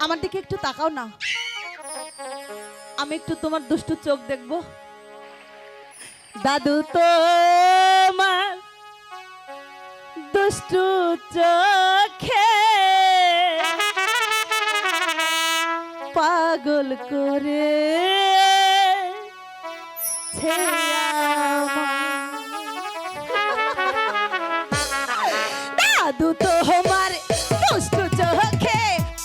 আমার দিকে একটু তাকাও না, আমি একটু তোমার দুষ্টু চোখ দেখব। দাদু তোমার দুষ্টু চোখে পাগল করে দাদু তোমার দুষ্টু চোখে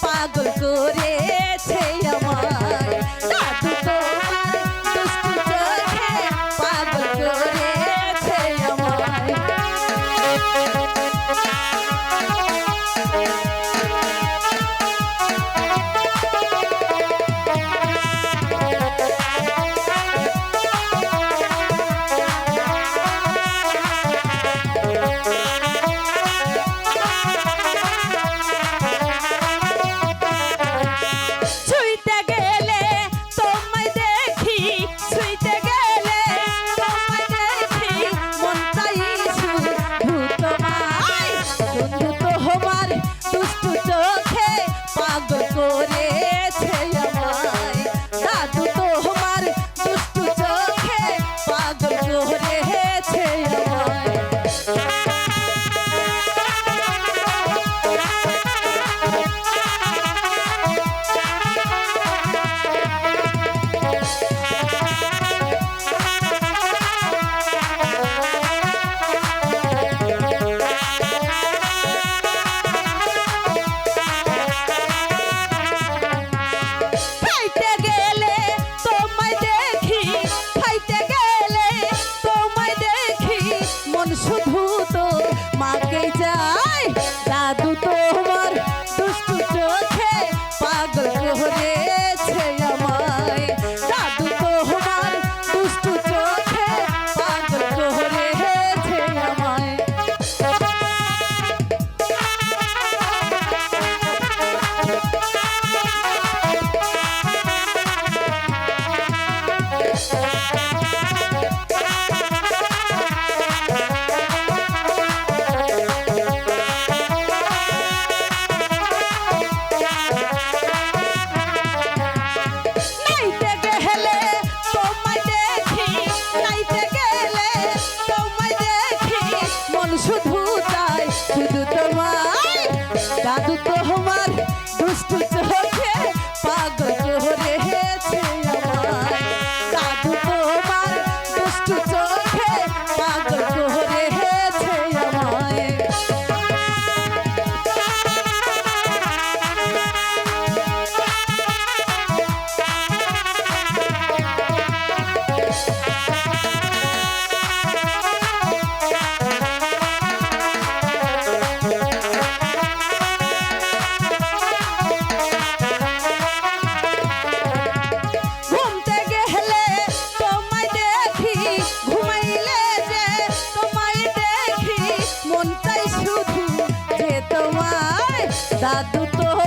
পাগল করেছে আমায়। দাদু তোমার দুষ্টু চোখে পাগল করেছে আমায়। দাদু তোমার দুষ্টু চোখে পাগল করেছে আমায়। দাদু তোমার দুষ্টু চোখে পাগল করেছে আমায়। দাদু তো